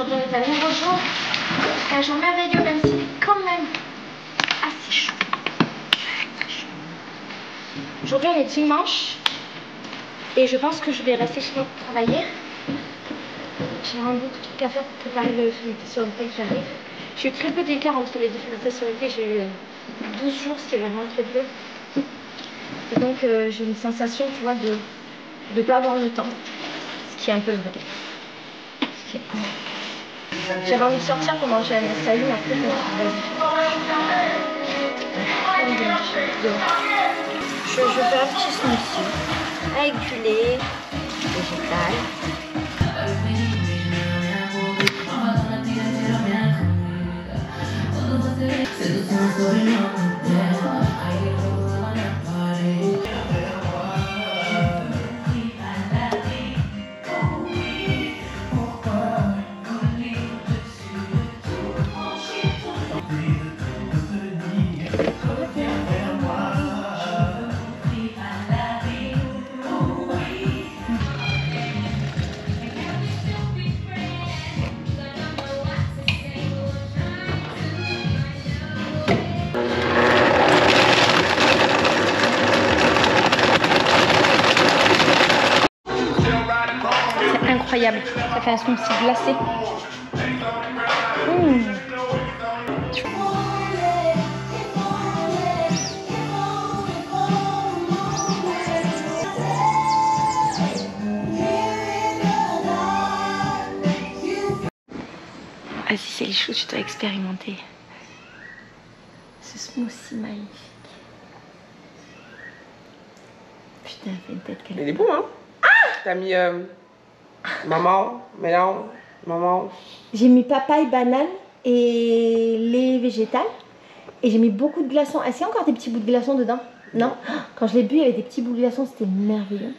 Aujourd'hui on est à nouveau jour. Un jour merveilleux, même s'il est quand même assez chaud. Aujourd'hui on est dimanche. Et je pense que je vais rester chez moi pour travailler. J'ai un bout de trucs à faire pour préparer le féminité sur l'été qui arrive. J'ai eu très peu d'écart entre les deux féminités sur l'été. J'ai eu 12 jours, c'était vraiment très peu. Et donc j'ai une sensation, tu vois, de ne pas avoir le temps. Ce qui est un peu vrai. J'avais envie de sortir pour manger à la salle, mais après je vais faire un petit smoothie avec du lait végétal. Incroyable, ça fait un smoothie glacé. Vas-y, c'est les choses, tu dois expérimenter ce smoothie magnifique. Putain, elle fait une tête qu'elle... Il est bon, hein? Ah! T'as mis maman, mélange, maman. J'ai mis papaye, banane et lait végétal. Et j'ai mis beaucoup de glaçons. Est-ce qu'il y a encore des petits bouts de glaçons dedans? Non. Quand je l'ai bu, il y avait des petits bouts de glaçons, c'était merveilleux.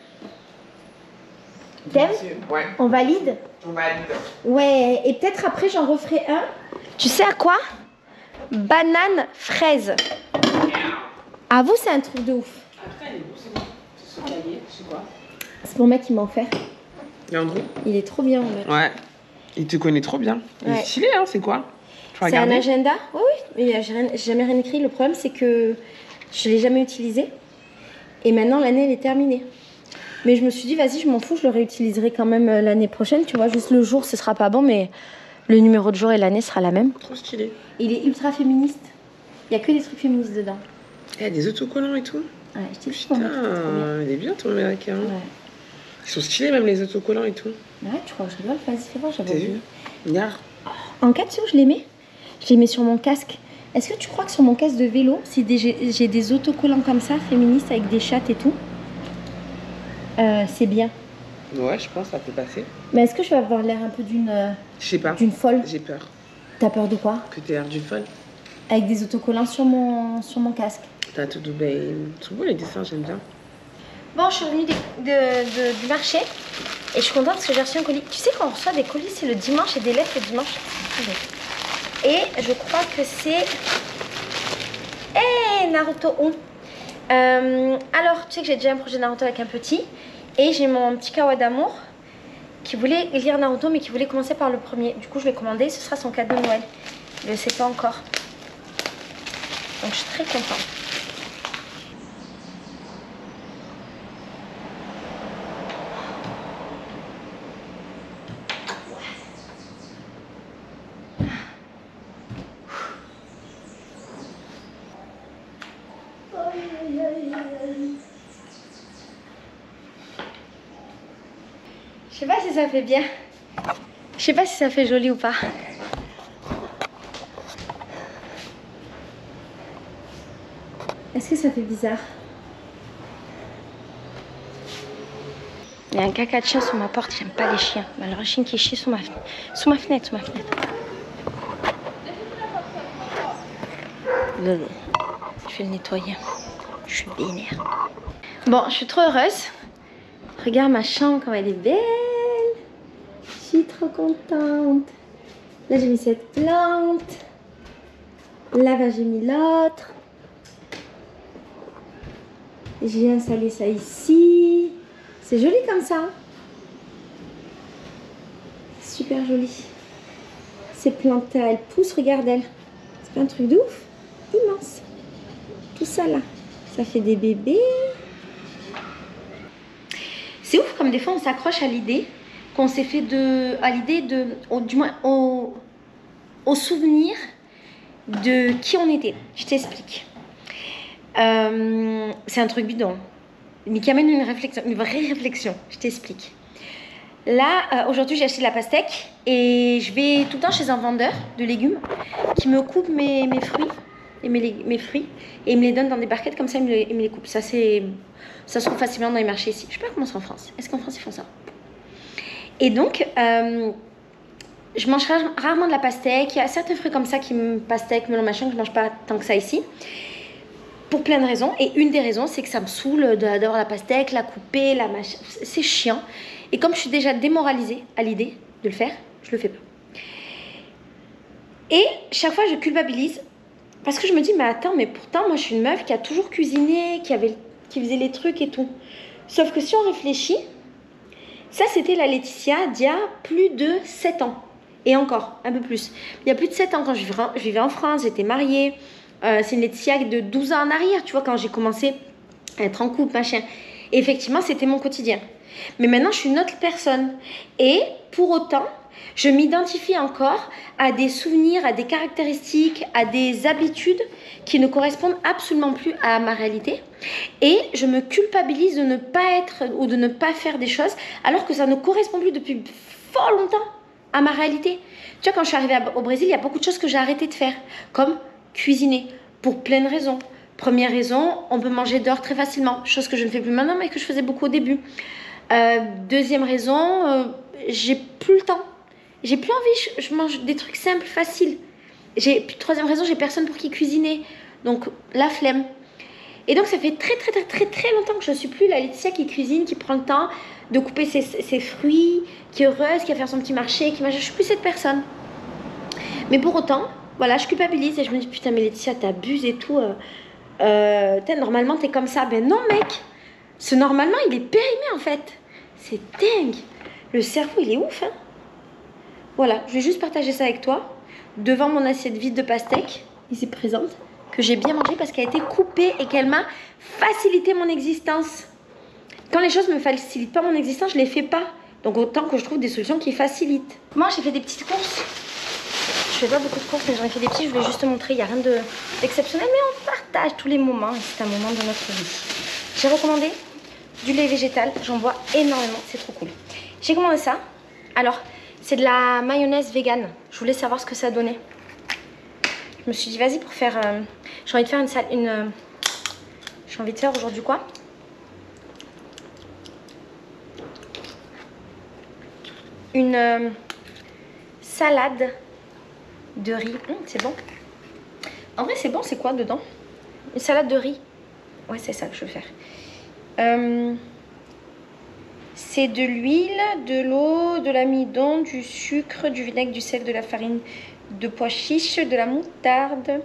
T'aimes? Ouais. On valide? On valide. Ouais, et peut-être après j'en referai un. Tu sais à quoi? Banane fraise. À vous, c'est un truc de ouf. Après, elle est beau, c'est bon. C'est ce cahier, c'est quoi? C'est mon mec qui m'a offert. Leandro? Il est trop bien, en fait. Ouais. Il te connaît trop bien. Il est stylé, hein, c'est quoi? C'est un agenda? Oui, oui. Mais j'ai jamais rien écrit. Le problème, c'est que je ne l'ai jamais utilisé. Et maintenant, l'année, elle est terminée. Mais je me suis dit, vas-y, je m'en fous, je le réutiliserai quand même l'année prochaine. Tu vois, juste le jour, ce sera pas bon, mais le numéro de jour et l'année sera la même. Trop stylé. Il est ultra féministe. Il n'y a que des trucs féministes dedans. Il y a des autocollants et tout. Ouais, je dis, Putain, il est bien ton américain. Ouais. Ils sont stylés, même les autocollants et tout. Ouais, tu crois que je rigole? Vas-y, fais voir, j'avais oublié. Regarde. En 4 sous, je les mets. Je les mets sur mon casque. Est-ce que tu crois que sur mon casque de vélo, si j'ai des autocollants comme ça, féministes, avec des chattes et tout, c'est bien? Ouais, je pense que ça peut passer. Mais est-ce que je vais avoir l'air un peu Je sais pas. d'une folle? J'ai peur. T'as peur de quoi? Que t'aies l'air d'une folle. Avec des autocollants sur mon casque. T'as tout doublé. Trop beau les dessins, j'aime bien. Bon, je suis revenue du marché et je suis contente parce que j'ai reçu un colis. Tu sais qu'on reçoit des colis, c'est le dimanche et des lettres le dimanche. Et je crois que c'est... Hey, Naruto 1. Alors, tu sais que j'ai déjà un projet Naruto avec un petit. Et j'ai mon petit kawa d'amour qui voulait lire Naruto mais qui voulait commencer par le premier. Du coup, je l'ai commandé, ce sera son cadeau de Noël. Je ne sais pas encore. Donc, je suis très contente. Je sais pas si ça fait bien. Je sais pas si ça fait joli ou pas. Est-ce que ça fait bizarre? Il y a un caca de chien sur ma porte, j'aime pas les chiens. Alors un chien qui chie sous ma fenêtre. Je vais le nettoyer. Je suis vénère. Bon, je suis trop heureuse. Regarde ma chambre comme elle est belle. Je suis trop contente. Là j'ai mis cette plante. Là j'ai mis l'autre. J'ai installé ça ici. C'est joli comme ça. Super joli. ces plantes-là, elles poussent, regarde elles. C'est pas un truc de ouf? Immense. Tout ça là, ça fait des bébés. C'est ouf comme des fois on s'accroche à l'idée qu'on s'est fait du moins au souvenir de qui on était. Je t'explique. C'est un truc bidon, mais qui amène une réflexion, une vraie réflexion. Je t'explique. Là, aujourd'hui, j'ai acheté de la pastèque et je vais tout le temps chez un vendeur de légumes qui me coupe mes fruits et mes fruits et il me les donne dans des barquettes comme ça, il me les coupe. Ça se trouve facilement dans les marchés ici. Je sais pas comment c'est en France. Est-ce qu'en France ils font ça? Et donc, je mange rarement de la pastèque. Il y a certains fruits comme ça pastèque, melon, machin, que je mange pas tant que ça ici. Pour plein de raisons. Et une des raisons, c'est que ça me saoule d'avoir la pastèque, la couper, la machin. C'est chiant. Et comme je suis déjà démoralisée à l'idée de le faire, je le fais pas. Et chaque fois, je culpabilise. Parce que je me dis, mais attends, mais pourtant, moi, je suis une meuf qui a toujours cuisiné, qui faisait les trucs et tout. Sauf que si on réfléchit, ça, c'était la Laetitia d'il y a plus de 7 ans. Et encore, un peu plus. Il y a plus de 7 ans, quand je vivais en France, j'étais mariée. C'est une Laetitia de 12 ans en arrière, tu vois, quand j'ai commencé à être en couple, machin. Et effectivement, c'était mon quotidien. Mais maintenant, je suis une autre personne. Et pour autant, je m'identifie encore à des souvenirs, à des caractéristiques, à des habitudes qui ne correspondent absolument plus à ma réalité. Et je me culpabilise de ne pas être ou de ne pas faire des choses alors que ça ne correspond plus depuis fort longtemps à ma réalité. Tu vois, quand je suis arrivée au Brésil, il y a beaucoup de choses que j'ai arrêté de faire, comme cuisiner, pour plein de raisons. Première raison, on peut manger dehors très facilement, chose que je ne fais plus maintenant, mais que je faisais beaucoup au début. Deuxième raison, j'ai plus le temps. J'ai plus envie, je mange des trucs simples, faciles. Troisième raison, j'ai personne pour qui cuisiner. Donc, la flemme. Et donc, ça fait très longtemps que je ne suis plus la Laetitia qui cuisine, qui prend le temps de couper ses fruits, qui est heureuse, qui va faire son petit marché, je ne suis plus cette personne. Mais pour autant, voilà, je culpabilise et je me dis, putain, mais Laetitia, t'abuses et tout. Normalement, t'es comme ça. Ben non, mec. Ce normalement, il est périmé, en fait. C'est dingue. Le cerveau, il est ouf, hein. Voilà, je vais juste partager ça avec toi, devant mon assiette vide de pastèque, ici présente, que j'ai bien mangée parce qu'elle a été coupée et qu'elle m'a facilité mon existence. Quand les choses ne me facilitent pas mon existence, je ne les fais pas. Donc autant que je trouve des solutions qui facilitent. Moi, j'ai fait des petites courses. Je fais pas beaucoup de courses, mais j'en ai fait des petits. Je voulais juste te montrer, il n'y a rien d'exceptionnel, mais on partage tous les moments et c'est un moment de notre vie. J'ai recommandé du lait végétal, j'en bois énormément, c'est trop cool. J'ai commandé ça. Alors, c'est de la mayonnaise végane. Je voulais savoir ce que ça donnait. Je me suis dit, vas-y, pour faire... j'ai envie de faire j'ai envie de faire aujourd'hui quoi? Une salade de riz. C'est bon. En vrai, c'est bon. C'est quoi dedans? Une salade de riz. Ouais, c'est ça que je veux faire. C'est de l'huile, de l'eau, de l'amidon, du sucre, du vinaigre, du sel, de la farine de pois chiche, de la moutarde,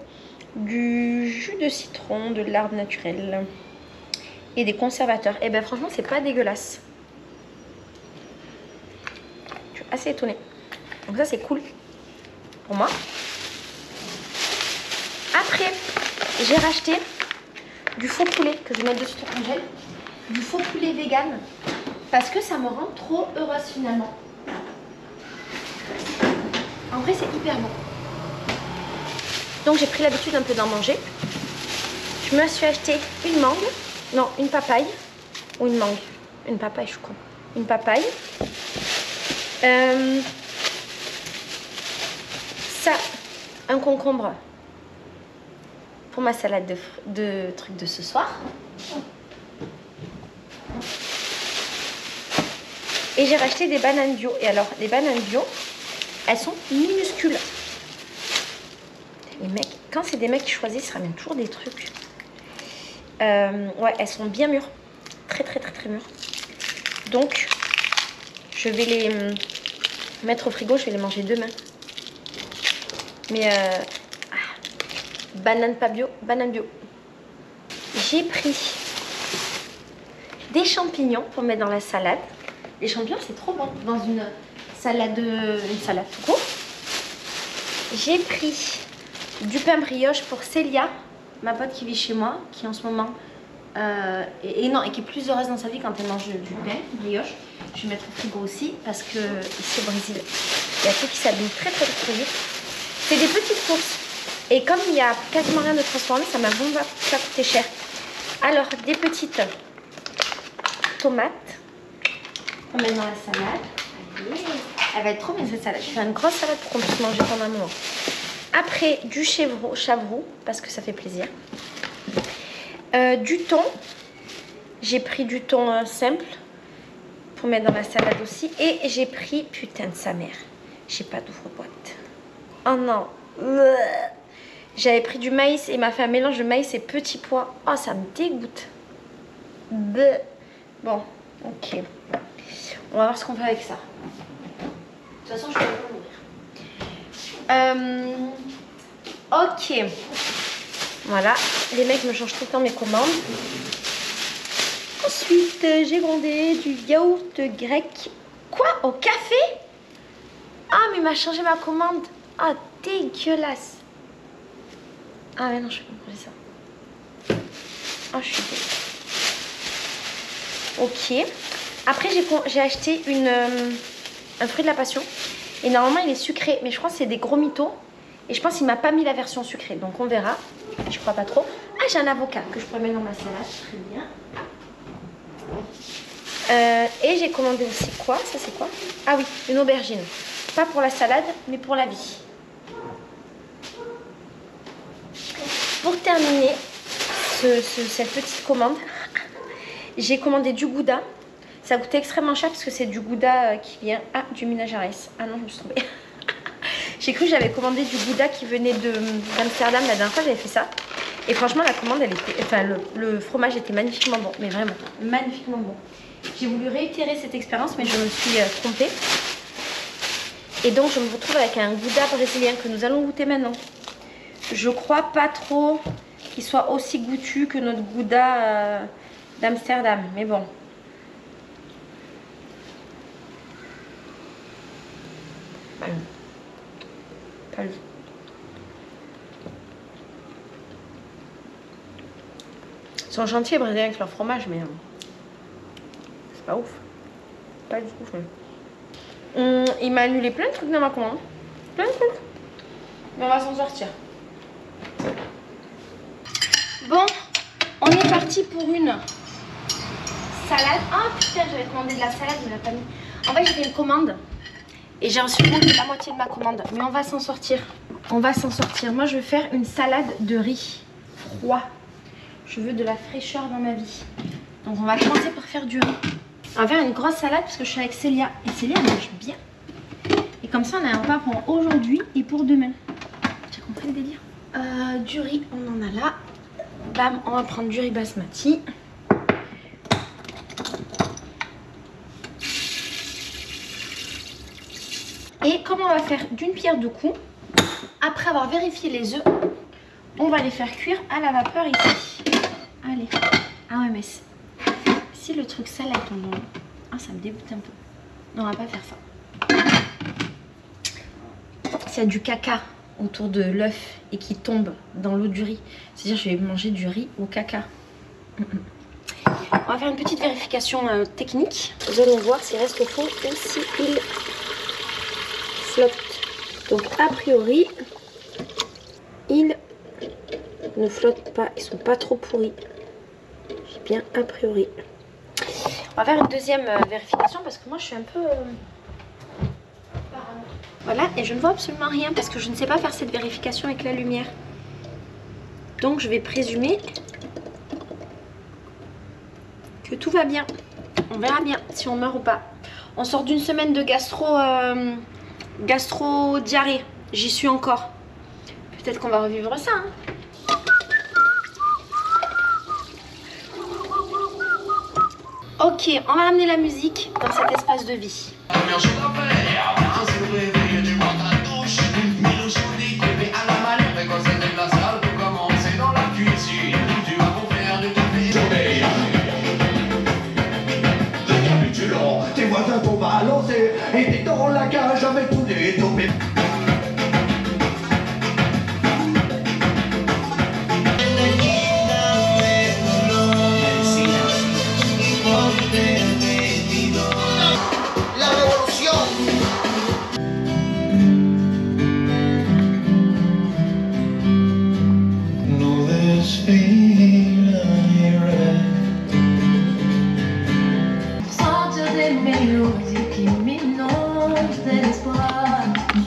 du jus de citron, de l'arbre naturel et des conservateurs. Et ben franchement, c'est pas dégueulasse. Je suis assez étonnée. Donc ça, c'est cool pour moi. Après, j'ai racheté du faux poulet que je vais mettre dessus au congèle. Du faux poulet vegan. Parce que ça me rend trop heureuse finalement. En vrai, c'est hyper bon. Donc j'ai pris l'habitude un peu d'en manger. Je me suis acheté une mangue. Non, une papaye. Ou une mangue. Une papaye, je suis con. Une papaye. Ça, un concombre pour ma salade de trucs de ce soir. Et j'ai racheté des bananes bio. Et alors, les bananes bio, elles sont minuscules. Les mecs, quand c'est des mecs qui choisissent, ils ramènent toujours des trucs. Ouais, elles sont bien mûres. Très mûres. Donc, je vais les mettre au frigo. Je vais les manger demain. Mais, banane pas bio, banane bio. J'ai pris des champignons pour mettre dans la salade. Les champignons, c'est trop bon dans une salade tout court. J'ai pris du pain brioche pour Célia, ma pote qui vit chez moi, qui en ce moment et qui est plus heureuse dans sa vie quand elle mange du pain brioche. Je vais mettre au frigo aussi parce que ici au Brésil, il y a tout qui s'abîme très vite. C'est des petites courses et comme il n'y a quasiment rien de transformé, ça m'a vraiment pas coûté cher. Alors des petites tomates qu'on met dans la salade. Allez. Elle va être trop bien cette salade. Je vais faire une grosse salade pour qu'on puisse manger pendant un moment. Après du chavroux parce que ça fait plaisir. Du thon. J'ai pris du thon simple pour mettre dans la salade aussi. Et j'ai pris, putain de sa mère, j'ai pas d'ouvre-boîte. Oh non. J'avais pris du maïs et m'a fait un mélange de maïs et petits pois. Oh, ça me dégoûte. Bon, ok. On va voir ce qu'on fait avec ça. De toute façon, je vais pas l'ouvrir. Ok. Voilà. Les mecs me changent tout le temps mes commandes. Ensuite, j'ai commandé du yaourt grec. Quoi? Au café? Ah, mais il m'a changé ma commande. Ah, dégueulasse. Ah, mais non, je peux pas manger ça. Ah, je suis dégueulasse. Ok. Après, j'ai acheté un fruit de la passion. Et normalement, il est sucré. Mais je crois que c'est des gros mythos. Et je pense qu'il m'a pas mis la version sucrée. Donc, on verra. Je crois pas trop. Ah, j'ai un avocat que je pourrais mettre dans ma salade. Très bien. Et j'ai commandé aussi quoi? Ça, c'est quoi? Ah oui, une aubergine. Pas pour la salade, mais pour la vie. Pour terminer cette petite commande, j'ai commandé du gouda. Ça coûtait extrêmement cher parce que c'est du gouda qui vient du Minas Gerais. Ah non, je me suis trompée. J'ai cru que j'avais commandé du gouda qui venait d'Amsterdam. La dernière fois, j'avais fait ça. Et franchement, la commande, elle était, enfin, le fromage était magnifiquement bon. Mais vraiment, magnifiquement bon. J'ai voulu réitérer cette expérience, mais je me suis trompée. Et donc, je me retrouve avec un gouda brésilien que nous allons goûter maintenant. Je crois pas trop qu'il soit aussi goûtu que notre gouda d'Amsterdam. Mais bon. Pas lui. Ils sont gentils les Brésiliens avec leur fromage, mais c'est pas ouf. Pas du tout ouf. Il m'a annulé plein de trucs dans ma commande. Plein de trucs. Mais on va s'en sortir. Bon, on est parti pour une salade. Ah putain, j'avais commandé de la salade, il ne l'a pas mis. En fait, j'ai fait une commande. Et j'ai reçu la moitié de ma commande. Mais on va s'en sortir. On va s'en sortir. Moi, je vais faire une salade de riz froid. Je veux de la fraîcheur dans ma vie. Donc, on va commencer par faire du riz. On va faire une grosse salade parce que je suis avec Célia. Et Célia, elle mange bien. Et comme ça, on a un repas pour aujourd'hui et pour demain. Tu as compris le délire? Du riz, on en a là. Bam, on va prendre du riz basmati. Et comme on va faire d'une pierre deux coups, après avoir vérifié les œufs, on va les faire cuire à la vapeur ici. Allez. Ah ouais, mais si le truc salé tombe dans l'eau, ah, ça me dégoûte un peu. Non, on va pas faire ça. S'il y a du caca autour de l'œuf et qui tombe dans l'eau du riz, c'est-à-dire je vais manger du riz au caca. On va faire une petite vérification technique. Nous allons voir s'il reste au fond ou s'il flotte. Donc a priori, ils ne flottent pas, ils sont pas trop pourris. J'ai bien a priori. On va faire une deuxième vérification parce que moi je suis un peu voilà, et je ne vois absolument rien parce que je ne sais pas faire cette vérification avec la lumière. Donc je vais présumer que tout va bien. On verra bien si on meurt ou pas. On sort d'une semaine de gastro-diarrhée. J'y suis encore. Peut-être qu'on va revivre ça. Hein. Ok, on va amener la musique dans cet espace de vie. Tes voisins t'ont balancé et t'es dans la cage avec tous les topés.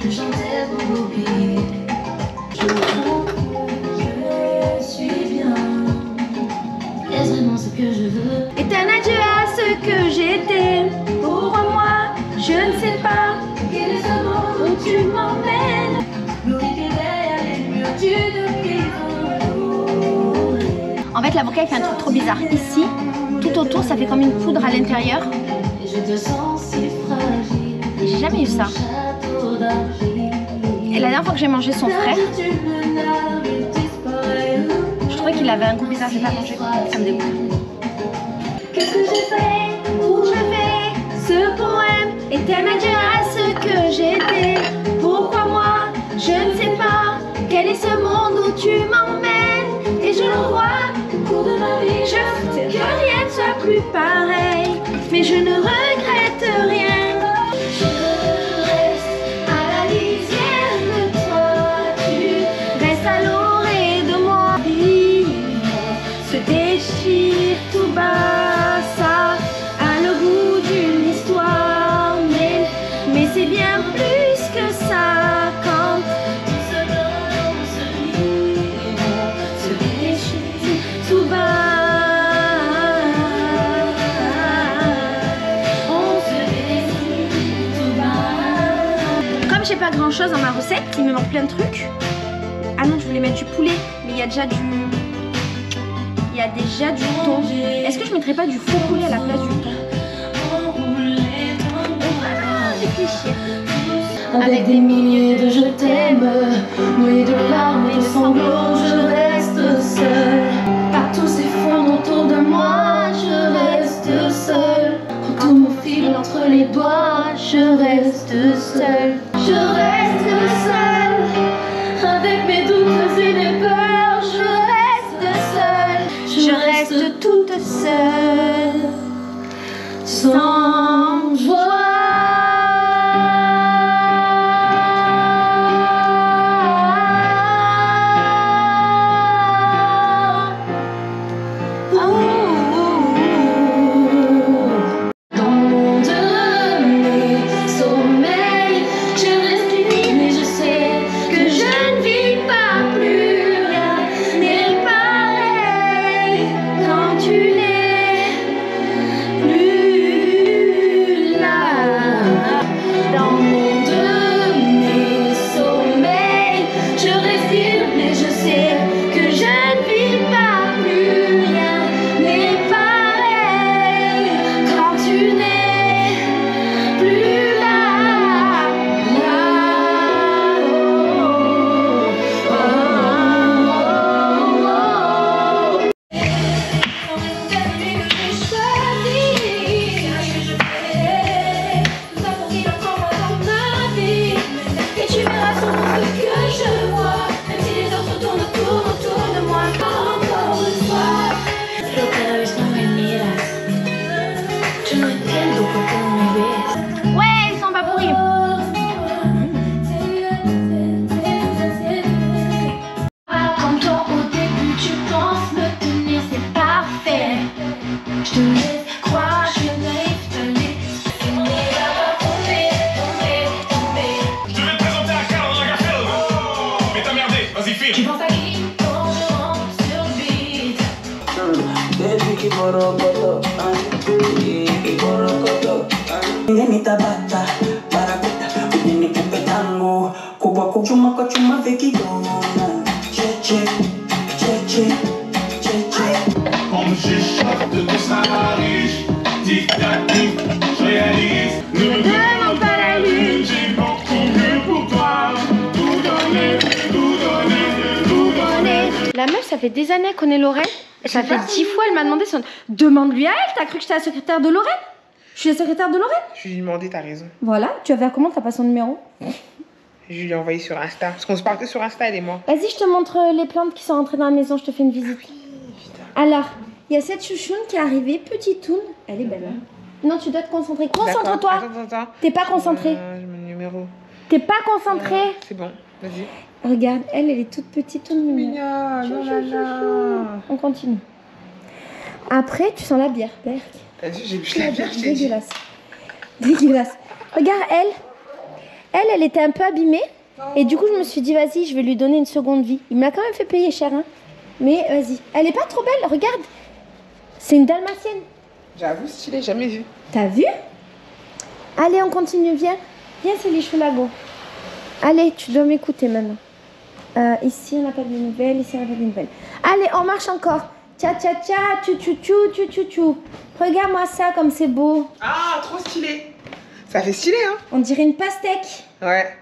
que chantais pour oublier. Je crois que je suis bien. Est-ce vraiment ce que je veux? Éternel Dieu à ce que j'étais. Pour moi, je ne sais pas Quel est ce monde où tu m'emmènes? En fait, l'avocat il fait un truc trop bizarre. Ici, tout autour, ça fait comme une poudre à l'intérieur. Je te sens si fragile. J'ai jamais eu ça. Et la dernière fois que j'ai mangé son frère, je trouvais qu'il avait un goût bizarre, j'ai pas mangé. Ça me dégoûte. Qu'est-ce que j'ai fait? Où je vais, ce poème, éternel Dieu à ce que j'étais. Pourquoi moi, je ne sais pas. Quel est ce monde où tu m'emmènes? Et je le vois Au cours de ma vie, je veux que rien ne soit plus pareil, mais je ne regrette rien. je reste à la lisière de toi. Tu Reste à l'orée de moi. Se déchire tout bas, ça a le goût d'une histoire, mais c'est bien plus que ça quand se donne, on se livre, se déchire. tout bas. On se décide tout bas. Comme j'ai pas grand chose dans ma recette, il me manque plein de trucs. Ah non, je voulais mettre du poulet, mais il y a déjà du. Il y a déjà du thon. Est-ce que je mettrais pas du faux poulet à la place du thon? Réfléchir. Avec des milliers de je t'aime, noyé de larmes et de sanglots, je reste seule. Partout s'effondre autour de moi, je reste seule. Quand tout me file entre les doigts, je reste seule. Je reste seule, avec mes doutes et mes peurs, je reste seule. Je reste toute seule, sans joie. Dans le monde de mes sommeils, je respire et je sais que je ne vis pas plus. Rien n'est pareil quand tu n'es plus là. Dans le monde de mes sommeils, je respire mais je sais que je ne vis pas plus. Rien n'est pareil quand tu n'es plus là. Et tu verras tout ce que je vois, même si les autres tournent autour de moi. Encore une fois, pero cada vez no me miras. Yo no entiendo por qué no me ves. Ouais, ils sont pas pourris. Comme toi au début tu penses me tenir, c'est parfait. Je te laisse croire, je n'arrive te laisse aimer. Ça va tomber, tomber, tomber. Je devais te présenter à Karl Lagerfeld. Mais t'as merdé, vas-y Tu filme. penses à qui quand je rentre sur le beat? Nitabata barabeta kwenye kupe tango kubwa kuchuma kwa chuma vikidona cheche cheche cheche. On me chuchote de tout ça riche. Tic tac tic, je réalise. Ne me demande pas la lune, j'ai beaucoup mieux pour toi. Tout donner, tout donner, tout donner. La meuf, ça fait des années qu'on est Lorraine. Et ça fait 10 fois, elle m'a demandé son. Demande-lui à elle, t'as cru que j'étais la secrétaire de Lorraine? Je suis la secrétaire de Lorraine? Je lui ai demandé, t'as raison. Voilà, tu vas faire comment? T'as pas son numéro? Je lui ai envoyé sur Insta. Parce qu'on se parle que sur Insta, elle et moi. Vas-y, je te montre les plantes qui sont rentrées dans la maison, je te fais une visite. Alors, il y a cette chouchoune qui est arrivée, petite toune. Elle est belle, hein? Non, tu dois te concentrer. Concentre-toi. D'accord. Attends. T'es pas concentré. J'ai mon numéro. T'es pas concentré. C'est bon, vas-y. Regarde, elle est toute petite, toute mignonne. Mignonne, oh là là. On continue. Après, tu sens la bière, Berk. T'as vu, j'ai bu la bière, je t'ai dit. Dégueulasse. Dégueulasse. Regarde, Elle était un peu abîmée. Et du coup, je me suis dit, vas-y, je vais lui donner une seconde vie. Il m'a quand même fait payer cher, hein. Mais vas-y. Elle est pas trop belle, regarde. C'est une dalmatienne. J'avoue, stylé, jamais vu. T'as vu? Allez, on continue, viens. Viens, c'est les choulagos. Allez, tu dois m'écouter maintenant. Ici, on n'a pas de nouvelles. Ici, on n'a pas de nouvelles. Allez, on marche encore. Tcha, tcha, tcha, tchou, tchou, tchou, tchou, tchou, tchou. Regarde-moi ça, comme c'est beau. Ah, trop stylé. Ça fait stylé, hein? On dirait une pastèque. Ouais.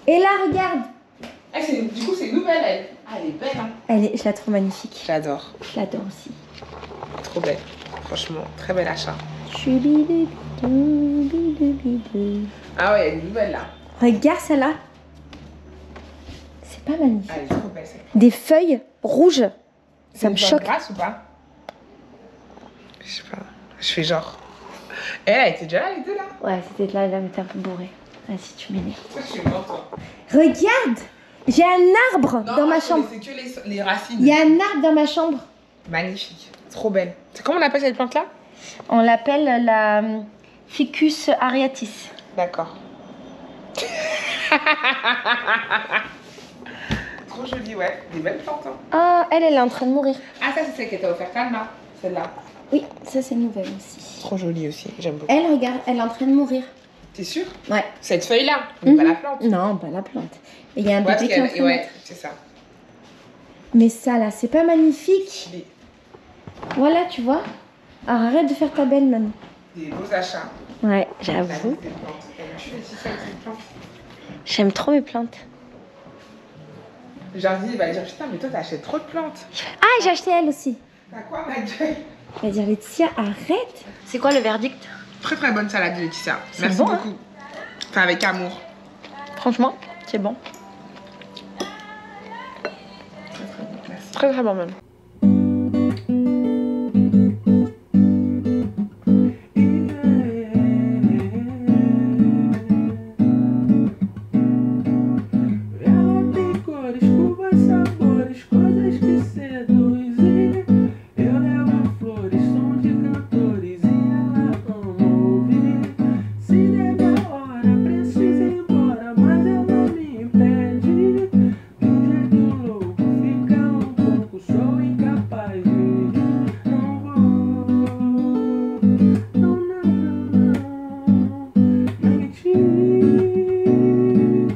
Et là, regarde. Du coup, c'est nouvelle, elle. Ah, elle est belle, hein? Je la trouve magnifique. J'adore. Je l'adore aussi. Trop belle. Franchement, très bel achat. Ah ouais, il y a une nouvelle là. Regarde celle-là. C'est pas magnifique. Ah, elle est trop belle, celle-là. Des feuilles rouges. Ça me choque. Grâce ou pas? Je sais pas. Je fais genre. Elle était déjà là, les deux là? Ouais, c'était là, elle était un peu bourrée. Vas-y, tu m'énerves. Pourquoi je suis mort, toi? Regarde! J'ai un arbre dans ma chambre. C'est que les racines. Il y a un arbre dans ma chambre. Magnifique. Trop belle. C'est comment on appelle cette plante là? On l'appelle la Ficus areatis. D'accord. Trop jolie, ouais. Des belles plantes. Hein. Ah, elle est en train de mourir. Ah, ça, c'est celle qui t'a offert Alma. Celle-là. Oui, ça c'est nouvelle aussi. Trop jolie aussi. J'aime beaucoup. Elle, regarde, elle est en train de mourir. T'es sûre? Ouais. Cette feuille-là, mais pas la plante. Non, pas la plante. Et il y a un Ouais, bébé qui est en train de ouais, naître. c'est ça. Mais ça là, c'est pas magnifique. Stylé. Voilà, tu vois. Alors, arrête de faire ta belle maintenant. Des beaux achats. Ouais, La j'avoue. liste des plantes. Tu fais aussi ça avec les plantes. J'aime trop mes plantes. Genre, il va dire putain, mais toi, t'achètes trop de plantes. Ah, j'ai acheté elle aussi. T'as quoi, ma gueule? Elle va dire Laetitia, arrête. C'est quoi le verdict? Très très bonne salade de Laetitia. C'est Merci bon, hein. beaucoup. Enfin, avec amour. Franchement, c'est bon. Très très bon. Merci. Très très bon même.